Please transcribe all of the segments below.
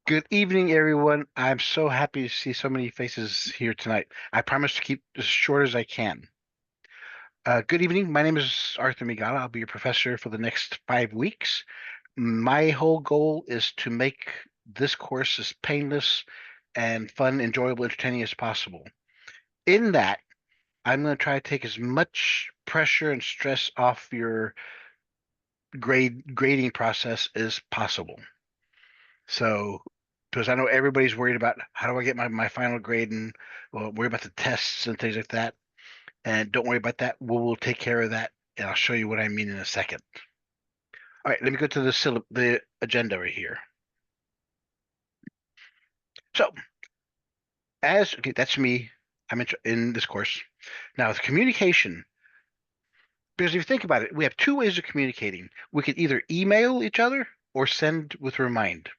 Good evening, everyone. I'm so happy to see so many faces here tonight. I promise to keep this as short as I can. Good evening. My name is Arthur Migala. I'll be your professor for the next 5 weeks. My whole goal is to make this course as painless and fun, enjoyable, entertaining as possible. In that, I'm going to try to take as much pressure and stress off your grading process as possible. So, because I know everybody's worried about how do I get my final grade and well, worry about the tests and things like that. And don't worry about that. We'll take care of that. And I'll show you what I mean in a second. All right, let me go to the agenda right here. So, okay, that's me. I'm in this course. Now, with communication, because if you think about it, we have two ways of communicating. We could either email each other or send with Remind.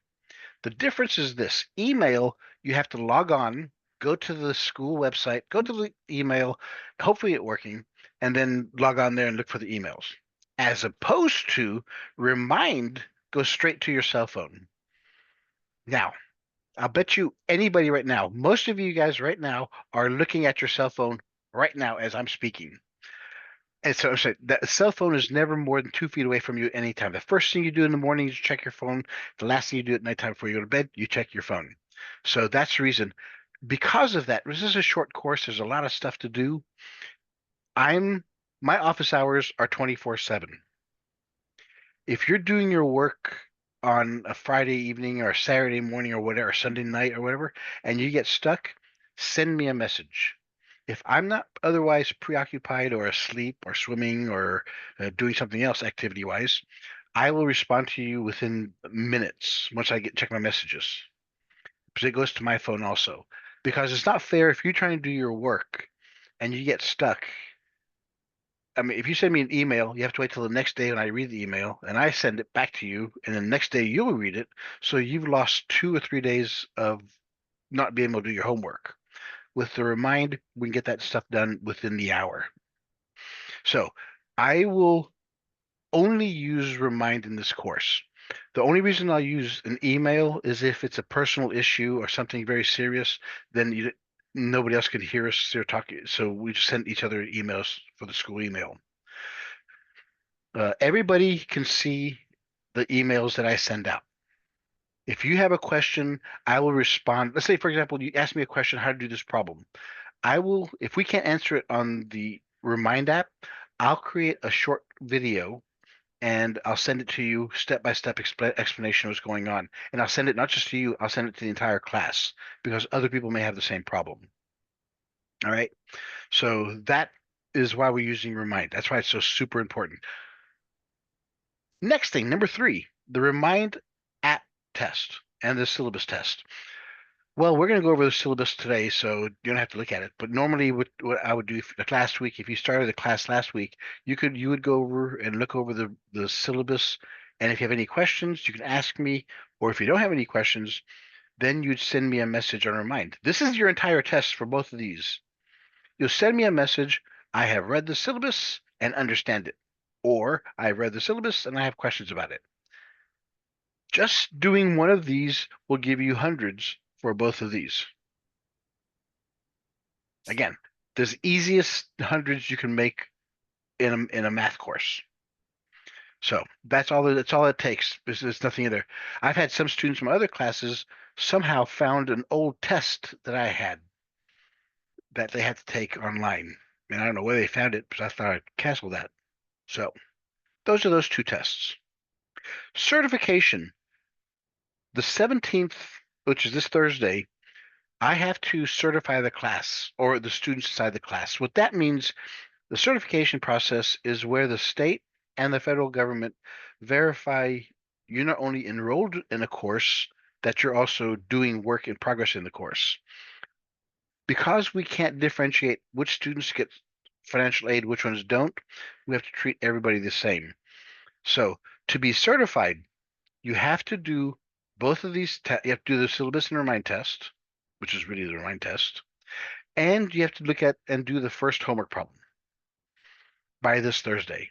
The difference is this: email, you have to log on, go to the school website, go to the email, hopefully it's working, and then log on there and look for the emails. As opposed to Remind, goes straight to your cell phone. Now, I'll bet you anybody right now, most of you guys right now are looking at your cell phone right now as I'm speaking. And so I'm saying that cell phone is never more than 2 feet away from you anytime. The first thing you do in the morning is check your phone. The last thing you do at nighttime before you go to bed, you check your phone. So that's the reason. Because of that, this is a short course. There's a lot of stuff to do. I'm my office hours are 24/7. If you're doing your work on a Friday evening or a Saturday morning or whatever, or Sunday night or whatever, and you get stuck, send me a message. If I'm not otherwise preoccupied or asleep or swimming or doing something else activity wise, I will respond to you within minutes once I get check my messages. Because it goes to my phone also. Because it's not fair if you're trying to do your work and you get stuck. I mean, if you send me an email, you have to wait till the next day when I read the email and I send it back to you, and then the next day you'll read it. So you've lost 2 or 3 days of not being able to do your homework. With the Remind, we can get that stuff done within the hour. So I will only use Remind in this course. The only reason I'll use an email is if it's a personal issue or something very serious, then nobody else could hear us there talking. So we just send each other emails for the school email. Everybody can see the emails that I send out. If you have a question, I will respond. Let's say, for example, you ask me a question, how to do this problem. I will, if we can't answer it on the Remind app, I'll create a short video and I'll send it to you step by step explanation of what's going on. And I'll send it not just to you, I'll send it to the entire class because other people may have the same problem. All right. So that is why we're using Remind. That's why it's so super important. Next thing, number three, the Remind app test and the syllabus test. Well, we're going to go over the syllabus today, so you don't have to look at it. But normally, what I would do like last week, if you started the class last week, you would go over and look over the syllabus, and if you have any questions, you can ask me. Or if you don't have any questions, then you'd send me a message on Remind. This is your entire test for both of these. You'll send me a message. I have read the syllabus and understand it, or I have read the syllabus and I have questions about it. Just doing one of these will give you hundreds for both of these. Again, the easiest hundreds you can make in a math course. So that's all it takes. There's nothing in there. I've had some students from other classes somehow found an old test that I had that they had to take online. And I don't know where they found it, because I thought I'd cancel that. So those are those two tests. Certification. The 17th, which is this Thursday, I have to certify the class or the students inside the class. What that means, the certification process is where the state and the federal government verify you're not only enrolled in a course, that you're also doing work in progress in the course. Because we can't differentiate which students get financial aid, which ones don't, we have to treat everybody the same. So to be certified, you have to do both of these. You have to do the syllabus and Remind test, which is really the Remind test, and you have to look at and do the first homework problem by this Thursday.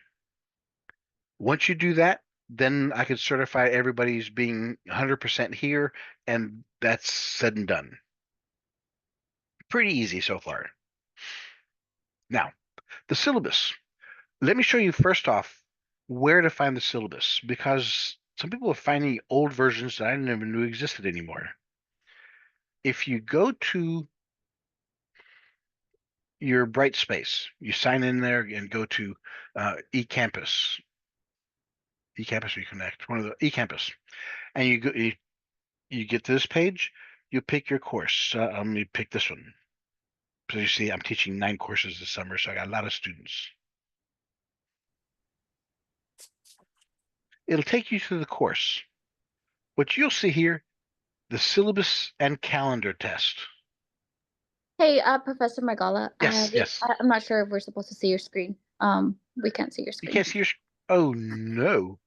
Once you do that, then I could certify everybody's being 100% here, and that's said and done. Pretty easy so far. Now, the syllabus. Let me show you first off where to find the syllabus, because some people are finding old versions that I never knew existed anymore. If you go to your Brightspace, you sign in there and go to eCampus, eCampus Reconnect, one of the eCampus, and you get to this page, you pick your course. Let me pick this one. So you see, I'm teaching 9 courses this summer, so I got a lot of students. It'll take you to the course. What you'll see here, the syllabus and calendar test. Hey, Professor Magala, Yes. I'm not sure if we're supposed to see your screen. We can't see your You screen. can't see your. Oh no!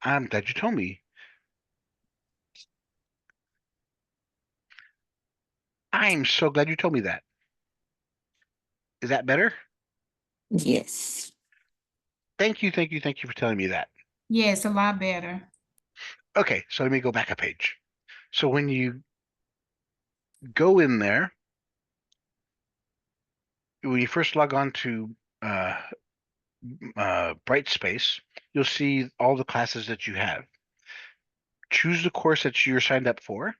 I'm glad you told me. I'm so glad you told me that. Is that better? Yes. Thank you for telling me that. Yes, a lot better. Okay, so let me go back a page. So when you go in there, when you first log on to uh, Brightspace, you'll see all the classes that you have. Choose the course that you're signed up for.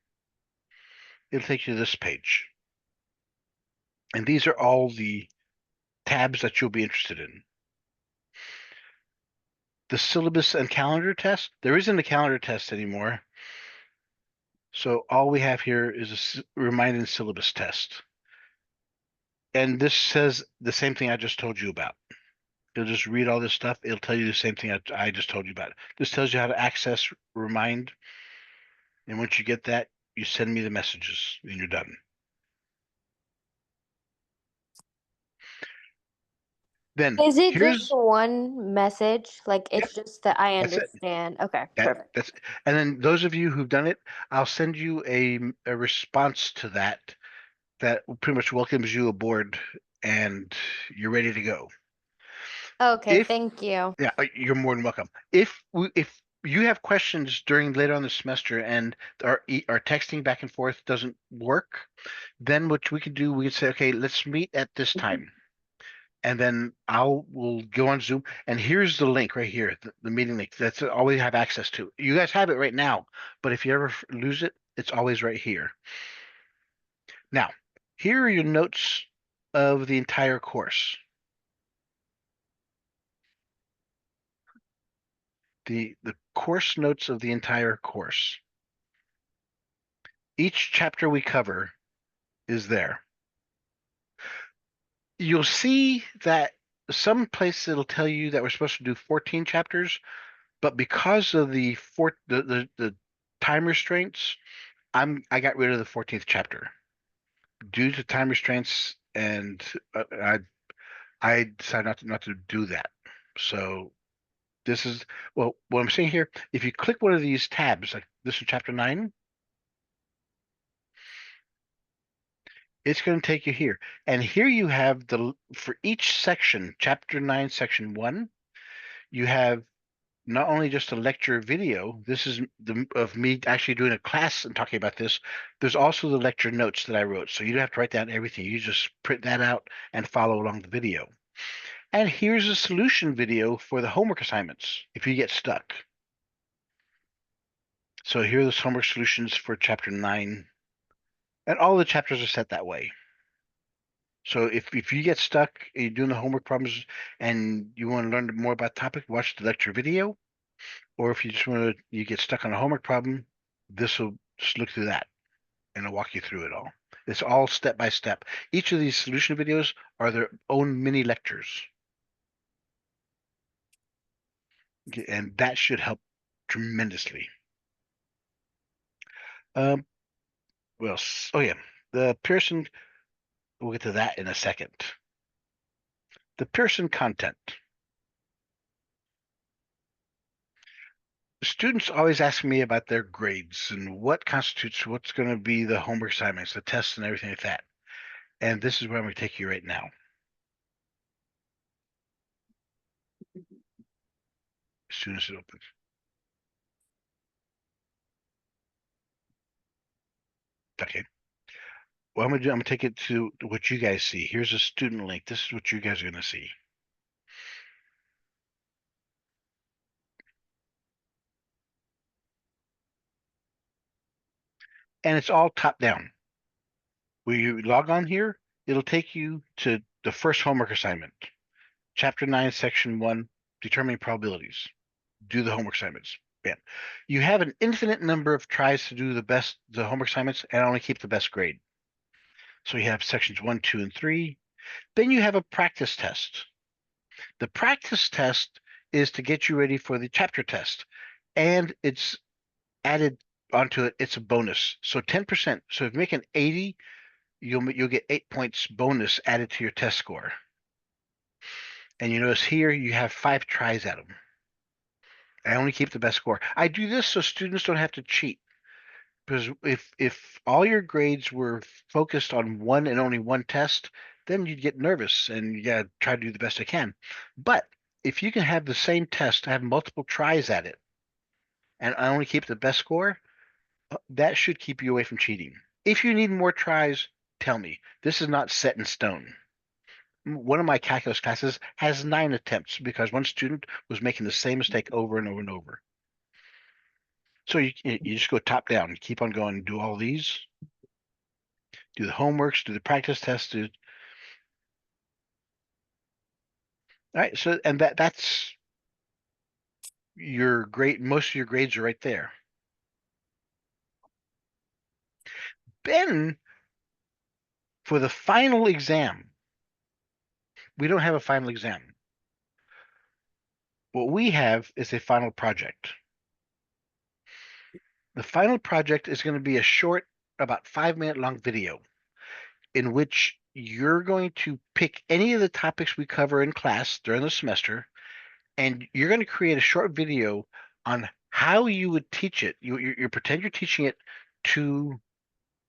It'll take you to this page. And these are all the tabs that you'll be interested in. The syllabus and calendar test, there isn't a calendar test anymore. So all we have here is a remind and syllabus test. And this says the same thing I just told you about. You'll just read all this stuff. It'll tell you the same thing I just told you about. This tells you how to access remind. And once you get that, you send me the messages and you're done. Then Is it here's just one message? Like it's just that I that's it. understand. Okay, perfect. That's and then those of you who've done it, I'll send you a response to that pretty much welcomes you aboard and you're ready to go. Okay, If thank you. Yeah, you're more than welcome. If you have questions during later on the semester and our texting back and forth doesn't work, then what we could do, we could say, okay, let's meet at this time. And then we'll go on Zoom. And here's the link right here, the meeting link. That's all we have access to. You guys have it right now, but if you ever lose it, it's always right here. Now, here are your notes of the entire course. The course notes of the entire course. Each chapter we cover is there. You'll see that some place it'll tell you that we're supposed to do 14 chapters, but because of the time restraints, I got rid of the 14th chapter due to time restraints, and I decided not to do that. So this is what I'm saying here. If you click one of these tabs, like this is chapter 9, it's going to take you here. And here you have for each section, chapter 9, section 1, you have not only just a lecture video, this is of me actually doing a class and talking about this. There's also the lecture notes that I wrote. So you don't have to write down everything. You just print that out and follow along the video. And here's a solution video for the homework assignments if you get stuck. So here are the homework solutions for chapter 9. And all the chapters are set that way. So if you get stuck, you're doing the homework problems and you want to learn more about the topic, watch the lecture video. Or if you just want to, you get stuck on a homework problem, this will just look through that and it'll walk you through it all. It's all step by step. Each of these solution videos are their own mini lectures. Okay, and that should help tremendously. Well, oh yeah, the Pearson, we'll get to that in a second. The Pearson content. Students always ask me about their grades and what constitutes what's going to be the homework assignments, the tests, and everything like that. And this is where I'm going to take you right now. as soon as it opens. Okay. What I'm gonna take it to what you guys see. Here's a student link. This is what you guys are gonna see. And it's all top down. When you log on here, it'll take you to the first homework assignment. Chapter 9, Section 1, determining probabilities. Do the homework assignments. Bam. You have an infinite number of tries to do the homework assignments, and only keep the best grade. So you have sections 1, 2, and 3. Then you have a practice test. The practice test is to get you ready for the chapter test, and it's added onto it. It's a bonus. So 10%. So if you make an 80, you'll get 8 points bonus added to your test score. And you notice here you have 5 tries at them. I only keep the best score. I do this so students don't have to cheat. Because if all your grades were focused on one and only one test, then you'd get nervous and you gotta try to do the best I can. But if you can have the same test, have multiple tries at it, and I only keep the best score, that should keep you away from cheating. If you need more tries, tell me. This is not set in stone. One of my calculus classes has 9 attempts because one student was making the same mistake over and over and over. So you just go top down, keep on going, do all these, do the homeworks, do the practice tests, all right. So and that's your grade. Most of your grades are right there. Then for the final exam, we don't have a final exam. What we have is a final project. The final project is going to be a short, about 5-minute long video in which you're going to pick any of the topics we cover in class during the semester, and you're going to create a short video on how you would teach it. You pretend you're teaching it to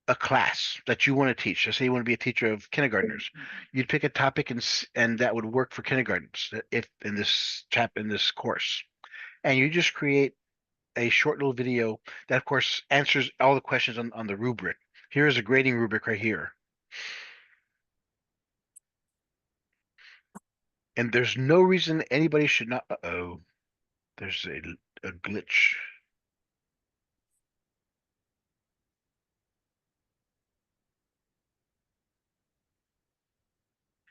a class that you want to teach. Let's say you want to be a teacher of kindergartners. You'd pick a topic and that would work for kindergartens if in this course. And you just create a short little video that of course answers all the questions on the rubric. Here's a grading rubric right here. And there's no reason anybody should not. Uh-oh. There's a glitch.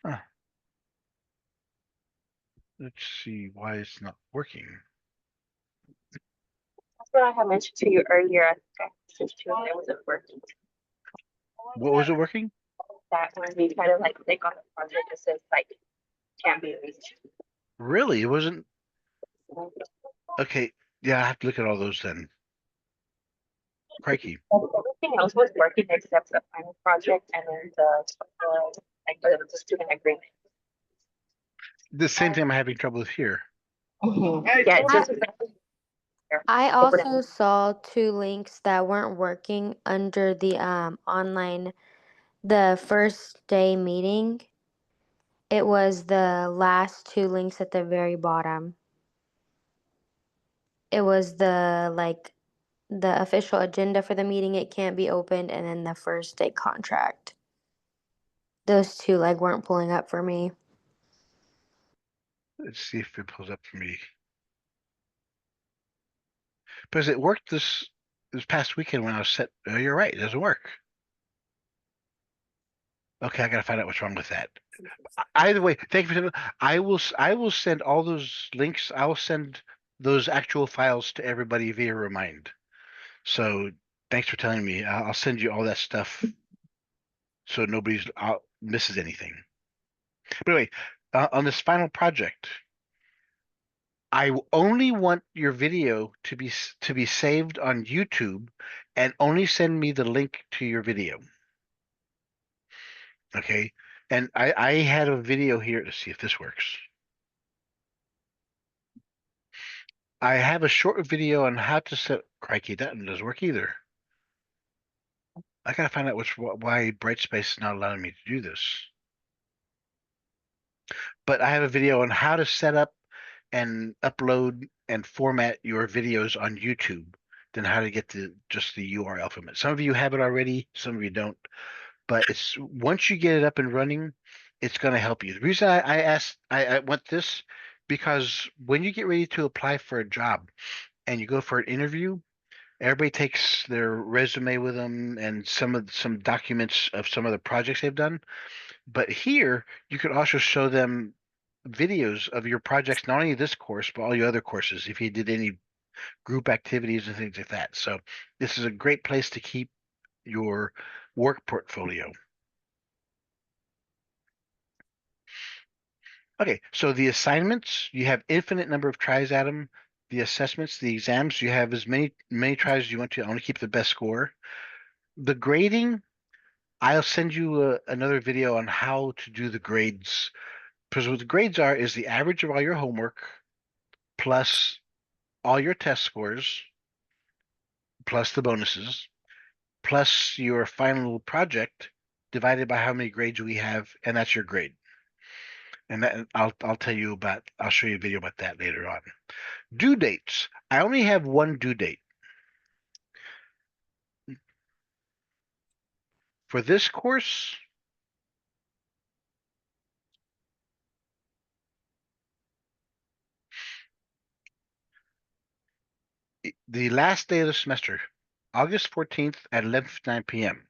Huh. Let's see why it's not working. That's what I had mentioned to you earlier. I think I messaged you and it wasn't working. What was it working? That when we try to like click on the project, it says like can't be reached. Really? It wasn't. Okay. Yeah, I have to look at all those then. Crikey. Everything else was working except the final project and then the student agreement. The same thing I'm having trouble with here. Yeah, it's just I also saw 2 links that weren't working under the online, the first day meeting. It was the last 2 links at the very bottom. It was the official agenda for the meeting, it can't be opened, and then the first day contract. Those 2 weren't pulling up for me. Let's see if it pulls up for me. Because it worked this past weekend when I was set. Oh, you're right, it doesn't work. Okay, I gotta find out what's wrong with that. Either way, thank you for. I will send all those links. I will send those actual files to everybody via Remind. So thanks for telling me. I'll send you all that stuff so nobody's misses anything. But anyway, on this final project, I only want your video to be saved on YouTube, and only send me the link to your video. Okay, and I had a video here to see if this works. I have a short video on how to set. Crikey, that doesn't work either. I gotta find out why Brightspace is not allowing me to do this. But I have a video on how to set up and upload and format your videos on YouTube than how to get to just the URL from it. Some of you have it already, some of you don't. But it's once you get it up and running, it's going to help you. The reason I want this because when you get ready to apply for a job and you go for an interview, everybody takes their resume with them and some documents of some of the projects they've done. But here you could also show them videos of your projects, not only this course, but all your other courses, if you did any group activities and things like that. So this is a great place to keep your work portfolio. Okay, so the assignments, you have infinite number of tries at them. The assessments, the exams, you have as many tries as you want to. I want to keep the best score. The grading, I'll send you another video on how to do the grades. Because what the grades are is the average of all your homework plus all your test scores plus the bonuses plus your final project divided by how many grades we have, and that's your grade. And that I'll tell you about. I'll show you a video about that later on. Due dates. I only have one due date. For this course, the last day of the semester, August 14th at 11:59 p.m.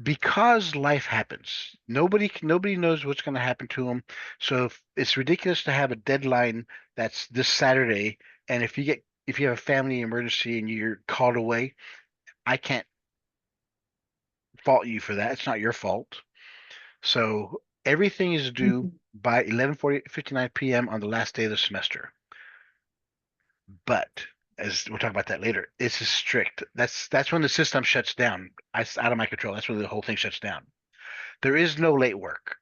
Because life happens, nobody knows what's going to happen to them. So it's ridiculous to have a deadline that's this Saturday, and if you have a family emergency and you're called away, I can't fault you for that. It's not your fault. So everything is due by 11:59 p.m. on the last day of the semester. But as we'll talk about that later, it's strict. That's when the system shuts down. It's out of my control. That's when the whole thing shuts down. There is no late work.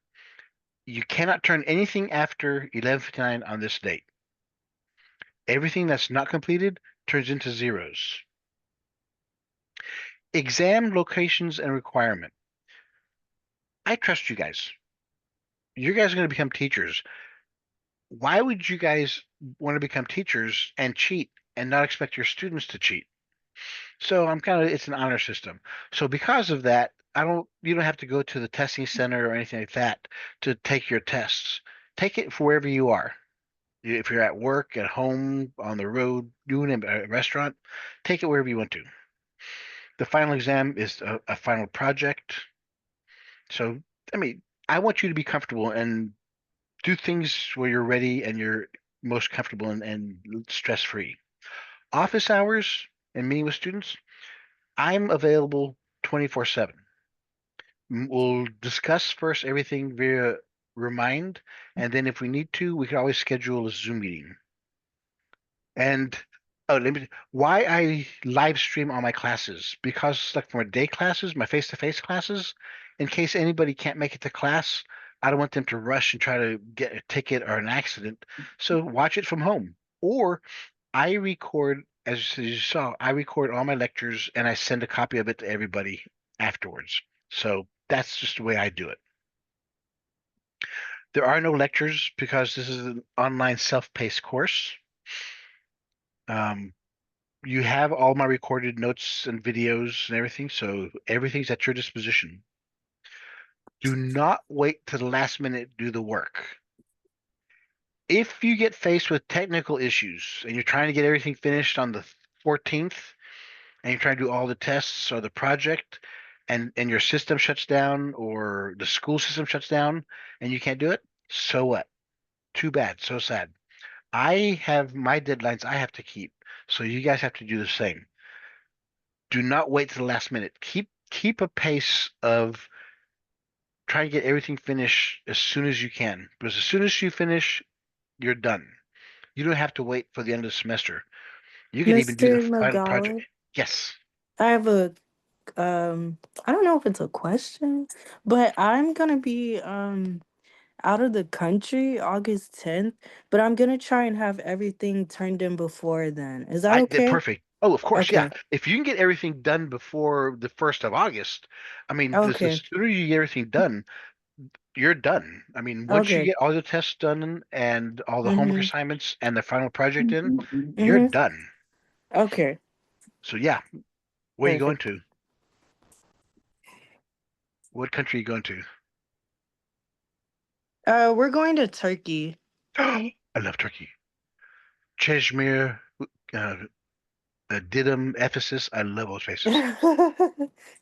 You cannot turn anything after 11:59 on this date. Everything that's not completed turns into zeros. Exam locations and requirement. I trust you guys. You guys are going to become teachers. Why would you guys want to become teachers and cheat and not expect your students to cheat? So it's an honor system. So because of that, you don't have to go to the testing center or anything like that to take your tests. Take it for wherever you are. If you're at work, at home, on the road, doing it at a restaurant, take it wherever you want to. The final exam is a final project. So, I want you to be comfortable and do things where you're ready and you're most comfortable and stress-free. Office hours and meeting with students, I'm available 24/7. We'll discuss first everything via Remind, and then if we need to, we can always schedule a Zoom meeting. And why I live stream all my classes, because like for my day classes, my face-to-face classes, in case anybody can't make it to class, I don't want them to rush and try to get a ticket or an accident. So watch it from home. Or I record, as you saw, I record all my lectures and I send a copy of it to everybody afterwards. So that's just the way I do it. There are no lectures because this is an online self-paced course. You have all my recorded notes and videos and everything, so everything's at your disposition. Do not wait to the last minute to do the work. If you get faced with technical issues and you're trying to get everything finished on the 14th and you're trying to do all the tests or the project and your system shuts down or the school system shuts down and you can't do it, so what? Too bad, so sad. I have my deadlines I have to keep, so you guys have to do the same. Do not wait to the last minute. Keep a pace of trying to get everything finished as soon as you can, because as soon as you finish, you're done. You don't have to wait for the end of the semester. You can even do the Mr. final project. Magala, Yes. I have I don't know if it's a question, but I'm gonna be out of the country August 10th, but I'm gonna try and have everything turned in before then. Is that okay? Perfect. Oh, of course, yeah. Okay. If you can get everything done before the 1st of August, the Okay. sooner you get everything done, you're done. I mean, once you Okay. get all the tests done and all the homework Mm-hmm. assignments and the final project in, you're Mm-hmm. done. Okay. So yeah, where are you going Perfect. to? What country are you going to? We're going to Turkey. I love Turkey. Cheshire, Didim, Ephesus. I love those places.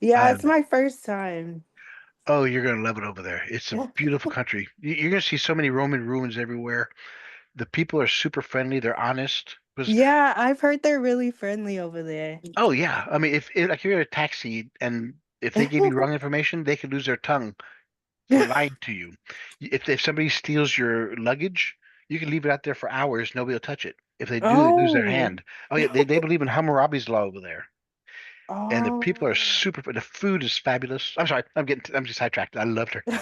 Yeah, I, it's my first time. oh, you're gonna love it over there. It's a beautiful country. You're gonna see so many Roman ruins everywhere. The people are super friendly. They're honest. Yeah, I've heard they're really friendly over there. Oh yeah, I mean, if like you're in a taxi and if they give you wrong information, they could lose their tongue for lying to you. If somebody steals your luggage, you can leave it out there for hours. Nobody will touch it. If they do, they lose their Oh. hand. Oh yeah, they believe in Hammurabi's law over there, and the people are Oh. super. The food is fabulous. I'm sorry, I'm just sidetracked. I love Turkey.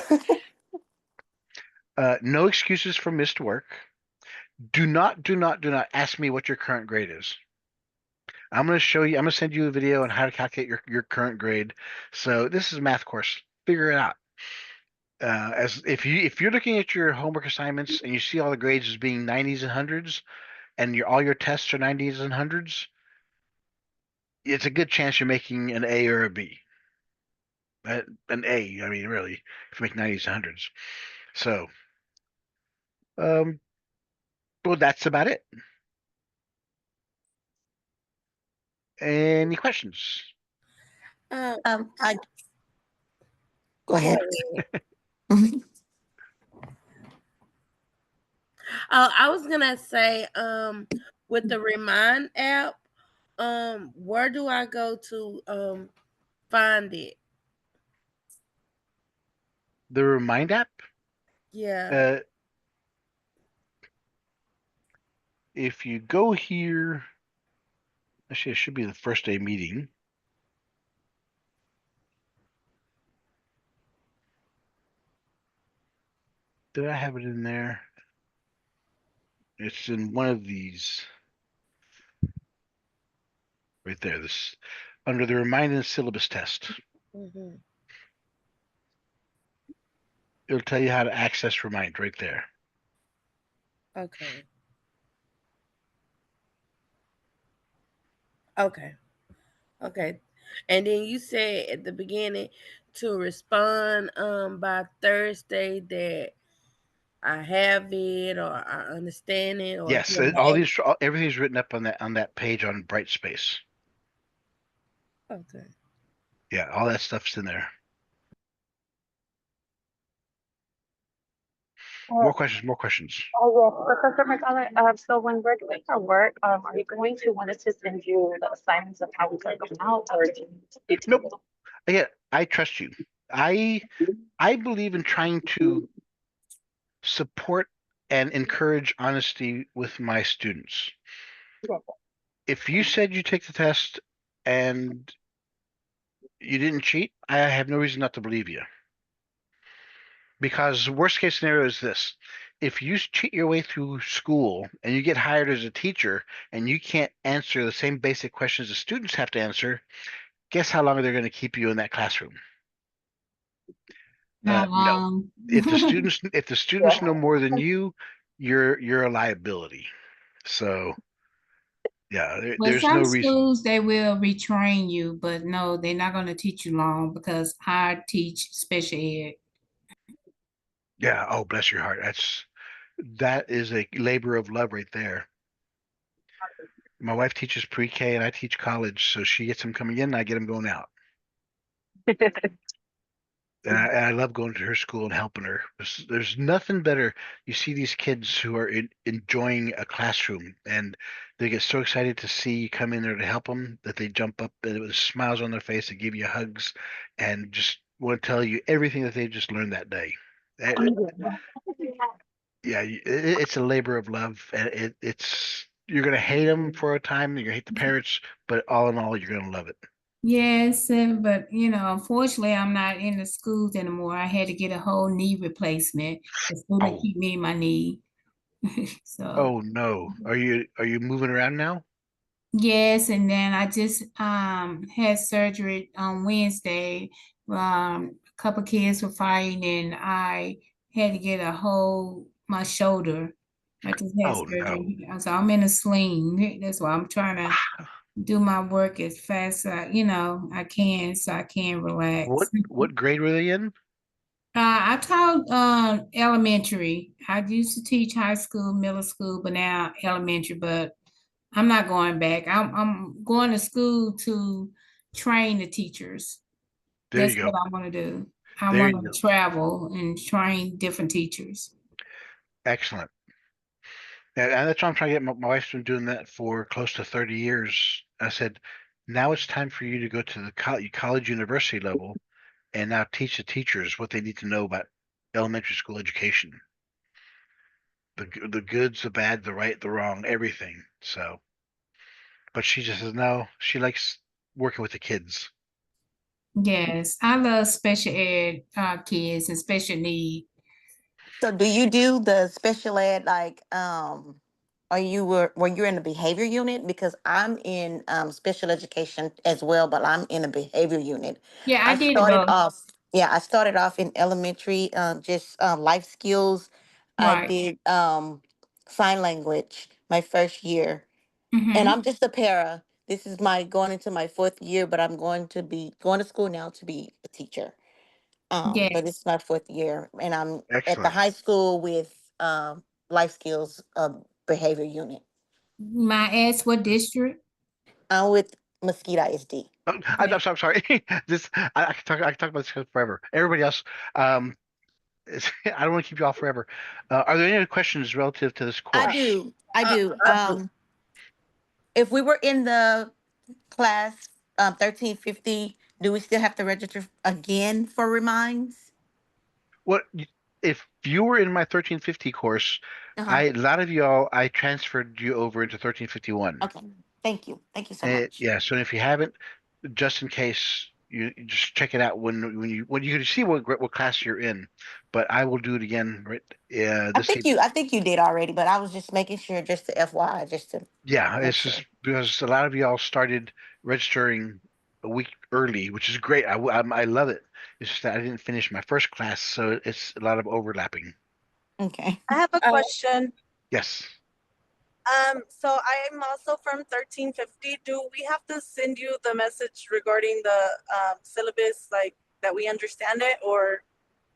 No excuses for missed work. Do not ask me what your current grade is. I'm going to show you. I'm going to send you a video on how to calculate your current grade. So this is a math course. Figure it out. As if you're looking at your homework assignments and you see all the grades as being 90s and hundreds, and all your tests are 90s and hundreds, it's a good chance you're making an A or a B. An A, I mean, really, if you make 90s and hundreds. So, well, that's about it. Any questions? I go ahead. I was gonna say, with the Remind app, where do I go to find it? The Remind app. Yeah. If you go here, actually, it should be the first day meeting. Did I have it in there? It's in one of these right there. This under the Remind and Syllabus test. hmm It'll tell you how to access Remind right there. Okay. Okay. Okay. And then you said at the beginning to respond by Thursday that I have it or I understand it or Yes, everything's written up on that page on Brightspace. Okay. Yeah, all that stuff's in there. More questions, more questions. Oh, well, Professor McCullough, so when we're doing our work, are you going to want us to send you the assignments of how we work them out, or do you Nope. Again, I trust you. I believe in trying to support and encourage honesty with my students. If you said you take the test and you didn't cheat, I have no reason not to believe you. Because worst case scenario is this. If you cheat your way through school and you get hired as a teacher and you can't answer the same basic questions the students have to answer, guess how long they're going to keep you in that classroom? Not No. long. If the students know more than you, you're a liability. So yeah, Well, there's no some reason. schools they will retrain you, but no, they're not going to teach you long because I teach special ed. Yeah. Oh, bless your heart. That is a labor of love right there. My wife teaches pre-K and I teach college, so she gets them coming in and I get them going out. And I love going to her school and helping her. There's nothing better. You see these kids who are enjoying a classroom and they get so excited to see you come in there to help them that they jump up and with smiles on their face, they give you hugs and just want to tell you everything that they just learned that day. Yeah, it's a labor of love, and it's you're gonna hate them for a time, you're gonna hate the parents, but all in all, you're gonna love it. Yes, but unfortunately, I'm not in the schools anymore. I had to get a whole knee replacement. The student Oh, keep me in my knee. So oh no, are you moving around now? yes, and then I just had surgery on Wednesday. couple kids were fighting and I had to get my shoulder. I just had Oh, no. surgery. So I'm in a sling. That's why I'm trying to do my work as fast as I can so I can relax. What grade were they in? I taught elementary. I used to teach high school, middle school, but now elementary. But I'm not going back. I'm going to school to train the teachers. There That's you what go. I want to do. I There you want go. to travel and train different teachers. Excellent. And that's why I'm trying to get my wife's been doing that for close to 30 years. I said, now it's time for you to go to the college university level and now teach the teachers what they need to know about elementary school education. The goods, the bad, the right, the wrong, everything. So, but she just says no, she likes working with the kids. Yes, I love special ed kids and special need. So do you do the special ed like are you were you in the behavior unit? Because I'm in special education as well, but I'm in a behavior unit. Yeah, I I did it started both. off yeah, I started off in elementary, just life skills. I Right. did sign language my first year. And Mm-hmm. I'm just a para. This is my going into my fourth year, but I'm going to be going to school now to be a teacher. But Yes. it's my fourth year, and I'm at the Excellent. high school with life skills behavior unit. My ask what district? I'm with Mosquito ISD. I'm sorry. This I can talk about this forever. Everybody else, um, I don't want to keep you all forever. Are there any other questions relative to this I course? do. I Uh, do. uh, If we were in the class 1350, do we still have to register again for reminds? What if you were in my 1350 course? Uh-huh. A lot of y'all, I transferred you over into 1351. Okay. Thank you. Thank you so And much. yeah, so if you haven't, just in case, you just check it out when you can see what class you're in. But I will do it again, right? Yeah, this evening. I think you did already, but I was just making sure, just to FYI, just to Yeah, make it's sure. just because a lot of y'all started registering a week early, which is great. I love it. It's just that I didn't finish my first class, so it's a lot of overlapping. Okay. I have a uh, question. Yes. So I am also from 1350. Do we have to send you the message regarding the syllabus, like that we understand it, or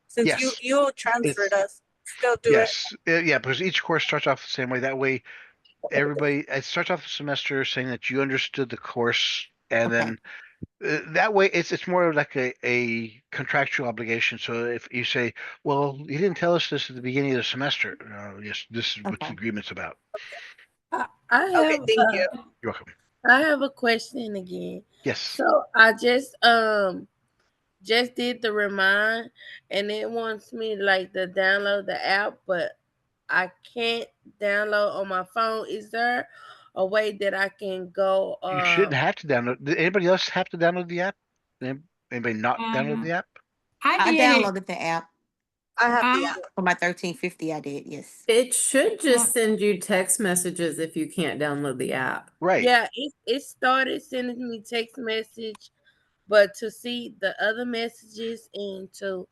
since you Yes. transferred It's us, still do it? yes. Yeah, because each course starts off the same way. That way, everybody it starts off the semester saying that you understood the course, and Okay. then that way it's more of like a contractual obligation. So if you say, "Well, you didn't tell us this at the beginning of the semester," yes, this is what the Okay. agreement's about. I Okay, have thank you. You're welcome. I have a question again. Yes. So I just did the remind, and it wants me like to download the app, but I can't download on my phone. Is there a way that I can go? You shouldn't have to download. Did anybody else have to download the app? Anybody not download Um, the app? I I did it. downloaded the app I have the Uh, app. for my 1350. I did, yes. It should uh, just send you text messages if you can't download the app. Right. Yeah, it started sending me text message, but to see the other messages and to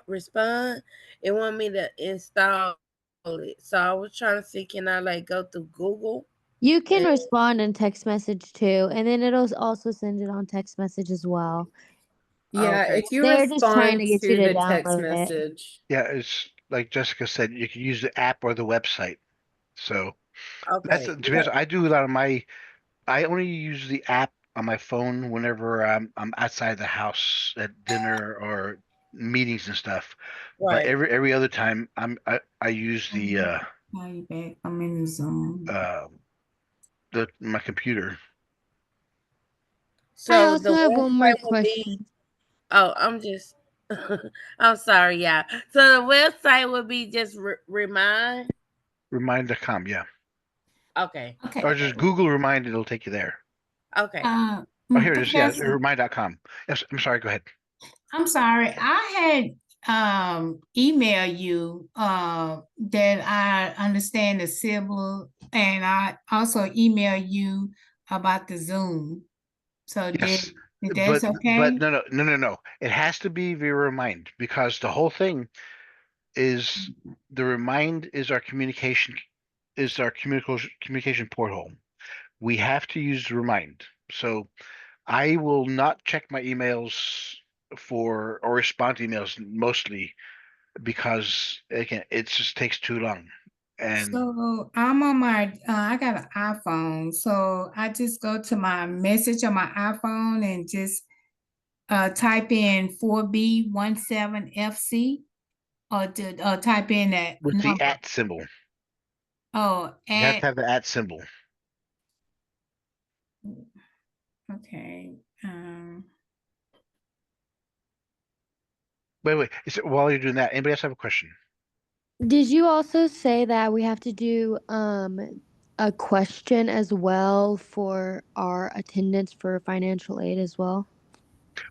respond, it want me to install it. So I was trying to see, can I like go through Google? You can And respond in text message too, and then it'll also send it on text message as well. Yeah, okay, if you They're just trying respond to get you to to the text download it. message, Yeah, it's like Jessica said, you can use the app or the website. So that's okay, to be honest, I do a lot of I only use the app on my phone whenever I'm outside the house at dinner or meetings and stuff. But right. every other time I use Now you back. I'm in the Zoom. my computer. I So the also have one more website will be. question. Oh, I'm just. I'm sorry, yeah. So the website would be just remind. Remind.com, yeah. Okay. Okay. Or just Google Remind, it'll take you there. Okay. Oh, here it is. Yeah, Professor, remind.com. Yes, I'm sorry, go ahead. I'm sorry. I had email you that I understand the symbol, and I also email you about the Zoom. So Yes. If that's okay? no. It has to be via Remind because the whole thing is the Remind is our communication portal. We have to use Remind. So I will not check my emails or respond to emails mostly because again, it just takes too long. And So I'm on my, I got an iPhone, so I just go to my message on my iPhone and just type in 4B17FC or type in that with the number. @ symbol, Oh, you have at, to have the @ symbol. okay. Wait. While you're doing that, anybody else have a question? Did you also say that we have to do a question as well for our attendance for financial aid as well?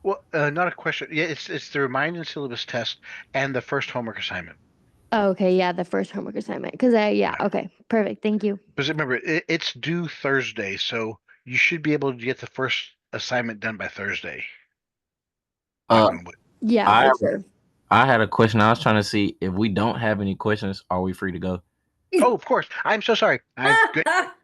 Well, not a question. Yeah, it's the Remind and syllabus test and the first homework assignment. Oh, okay, yeah, the first homework assignment. Okay, perfect. Thank you. Because remember, it's due Thursday, so you should be able to get the first assignment done by Thursday. Knock on wood. Yeah, I for sure. I had a question. I was trying to see if we don't have any questions, are we free to go? Oh, of course. I'm so sorry.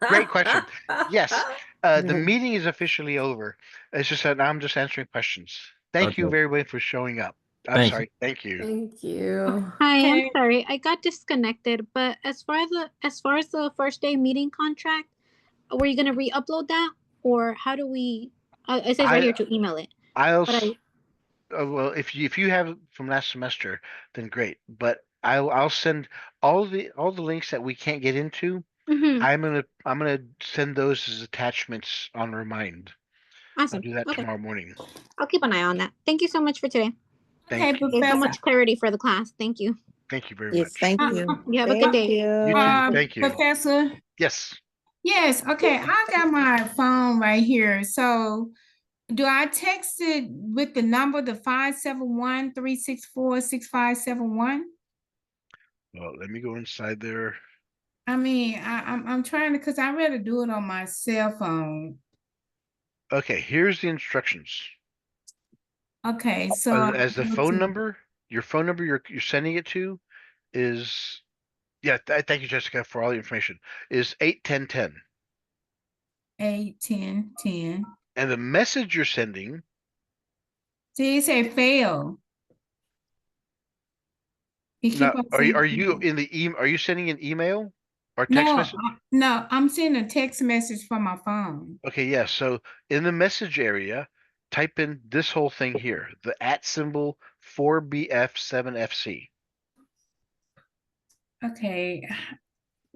Great question. Yes, the meeting is officially over. It's just that I'm just answering questions. Thank you Okay. very much for showing up. I'm Thank sorry. Thank you. Thank you. Hi, I'm Okay. sorry. I got disconnected, but as far as the first day meeting contract, were you gonna re-upload that? Or how do we, it says right here to email it. I'll But well, if you have from last semester, then great. But I'll send all the links that we can't get into. Mhm. I'm gonna send those as attachments on Remind. I'll Awesome. do that Okay. tomorrow morning. I'll keep an eye on that. Thank you so much for today. Thank Okay, you. Gave so Professor. much clarity for the class. Thank you. Thank you very Yes, much. thank Uh, you. You have a good Thank day. you. You too. Thank you. Professor. Yes. Yes, okay, I got my phone right here. So do I text it with the number, the 571-364-6571? Well, let me go inside there. I mean, I'm trying to, because I'd rather do it on my cell phone. Okay, here's the instructions. Okay, so As the go phone to number, your phone number you're sending it to is thank you, Jessica, for all the information. Is 81010. 81010. And the message you're sending. See, it said fail. Now, are you in the email? Are you sending an email or text message? No, I'm sending a text message from my phone. Okay, yeah. So in the message area, type in this whole thing here, the @ symbol 4BF7FC. Okay.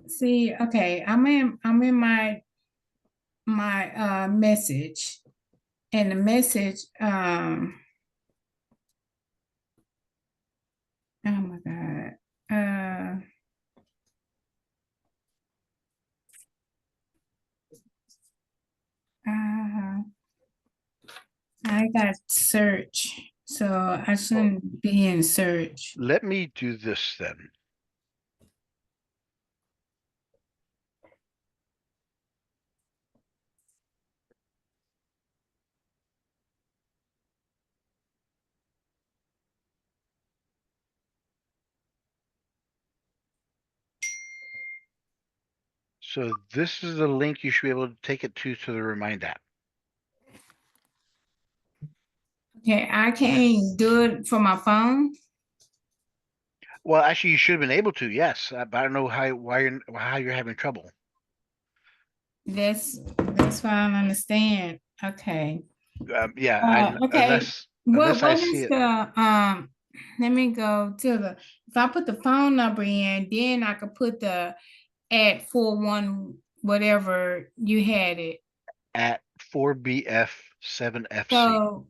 See, okay, I'm in my message, and the message, oh my God. I got search, so I shouldn't be in search. Let me do this then. So this is the link you should be able to take it to the Remind app. Okay, I can't do it from my phone. Well, actually, you should have been able to, yes, but I don't know how you're having trouble. That's what I don't understand. Okay. Yeah. Okay. Unless I What see is it. the let me go to the, if I put the phone number in, then I could put the @41 whatever you had it. At 4BF7FC. So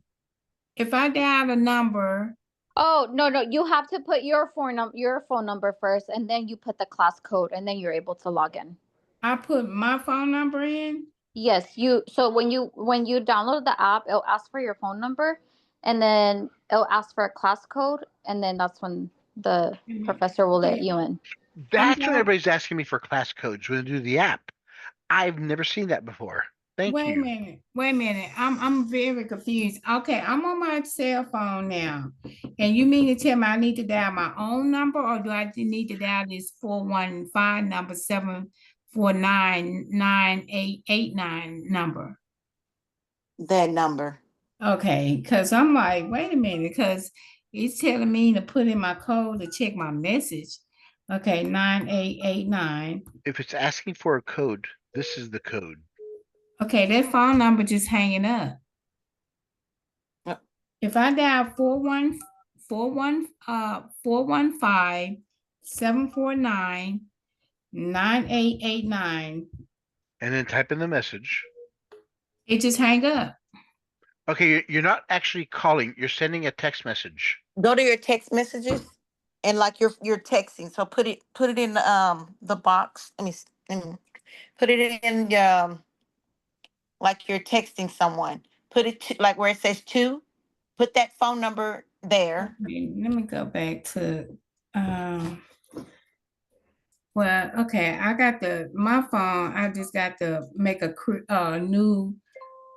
if I dial the number, Oh, no, you have to put your phone number first, and then you put the class code, and then you're able to log in. I put my phone number in. Yes, so when you download the app, it'll ask for your phone number, and then it'll ask for a class code, and then that's when the professor will let you in. That's when everybody's asking me for class codes when they do the app. I've never seen that before. Thank Wait a you. minute. Wait a minute. I'm very confused. Okay, I'm on my cell phone now. And you mean to tell me I need to dial my own number, or do I need to dial this 415 number 7499889 number? That number. Okay, because I'm like, wait a minute, because it's telling me to put in my code to check my message. Okay, 9889. If it's asking for a code, this is the code. Okay, that phone number just hanging up. Yep. If I dial 415-749-9889, And then type in the message. it just hang up. Okay, you're not actually calling. You're sending a text message. Go to your text messages and like you're texting. So put it in the box. Let me put it in like you're texting someone. Put it like where it says to. Put that phone number there. Okay, let me go back to well, okay, I got my phone, I just got to make a new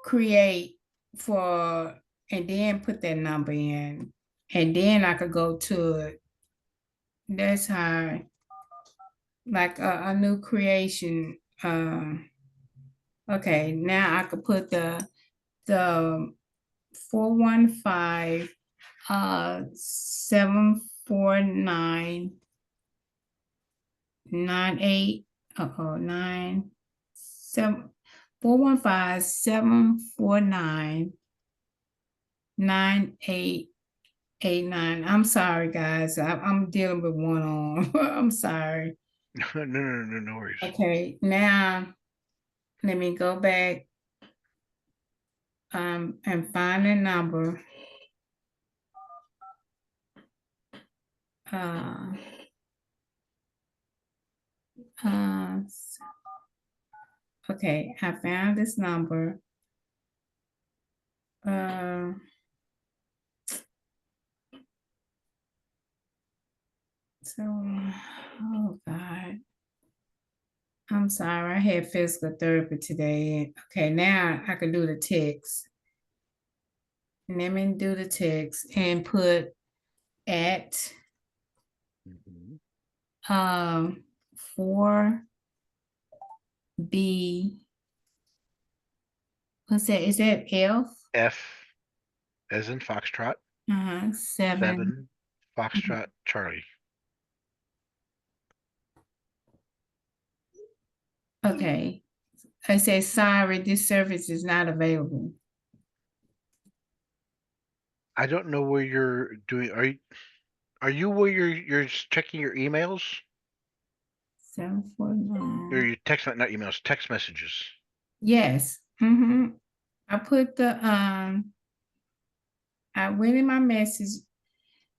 create for, and then put that number in, and then I could go to it. That's how, like a new creation. Okay, now I could put the 415 749 98 9 7 415 749 9889. I'm sorry, guys. I'm dealing with one arm. I'm sorry. No worries. Okay, now let me go back and find the number. Okay, I found this number. So, oh God. I'm sorry, I had physical therapy today. Okay, now I can do the text. Let me do the text and put at 4B. What's that? Is that F? F as in Foxtrot. 7. Foxtrot Charlie. Okay. I say, sorry, this service is not available. I don't know where you're doing. Are you where you're checking your emails? 749. Or your text, not emails, text messages. Yes. I put I went in my message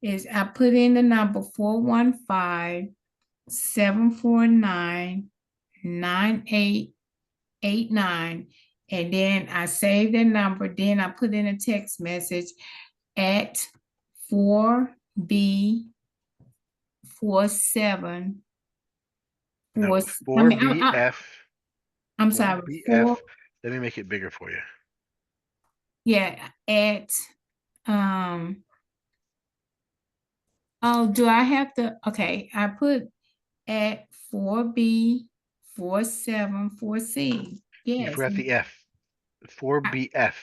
I put in the number 415-749-9889, and then I saved the number. Then I put in a text message at 4B47. No, 4BF. I'm sorry. 4BF. Let me make it bigger for you. Yeah, at oh, do I have to? Okay, I put at 4B474C. You Yes. forgot the F. 4BF.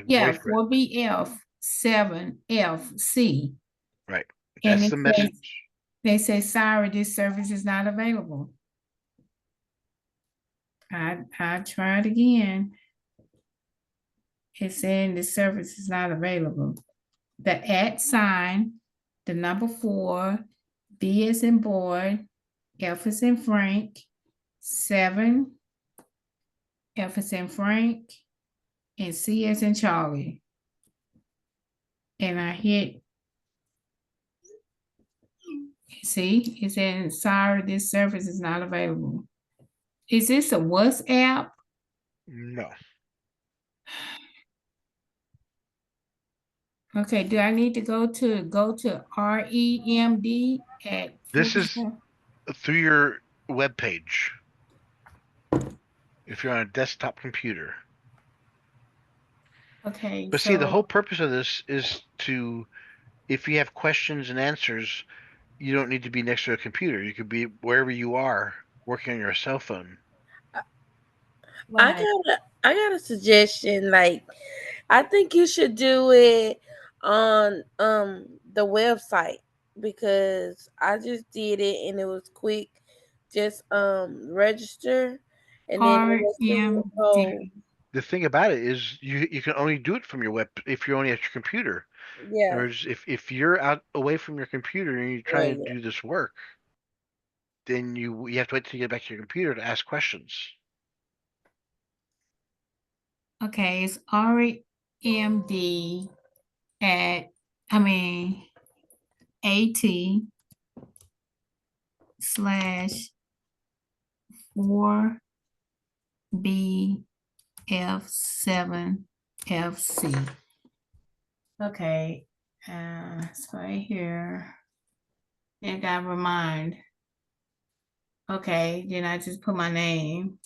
Yeah, 4BF7FC. Right. And That's the message. They say, sorry, this service is not available. I tried again. It's saying the service is not available. The at sign, the number 4, B as in boy, F as in Frank, 7, F as in Frank, and C as in Charlie. And I hit, see, it's saying, sorry, this service is not available. Is this a WhatsApp? No. Okay, do I need to go to REMD at? This is through your web page. If you're on a desktop computer. Okay, But see, the whole so purpose of this is to, if you have questions and answers, you don't need to be next to a computer. You could be wherever you are, working on your cell phone. I right. got a suggestion. Like, I think you should do it on the website because I just did it and it was quick. Just register and then the rest of it will go. RMD. The thing about it is you can only do it from your web if you're only at your computer. Yeah, Whereas if you're out away from your computer and you're yeah, trying to yeah. do this work, then you have to wait till you get back to your computer to ask questions. Okay, it's RMD at, I mean, AT slash 4BF7FC. Okay, it's right here. And got remind. Okay, then I just put my name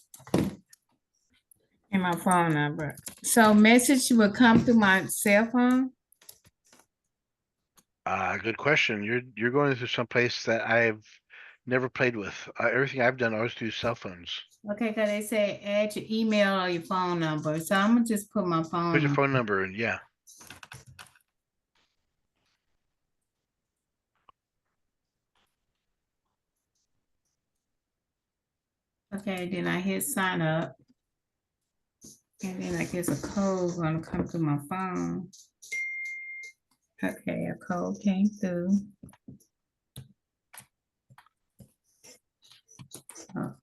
and my phone number. So message will come through my cell phone. Good question. You're going through some place that I've never played with. Everything I've done always through cell phones. Okay, because they say add your email or your phone number. So I'm gonna just put my phone Put your number. phone number in, yeah. Okay, then I hit sign up. And then I guess a code gonna come through my phone. Okay, a code came through. Oh,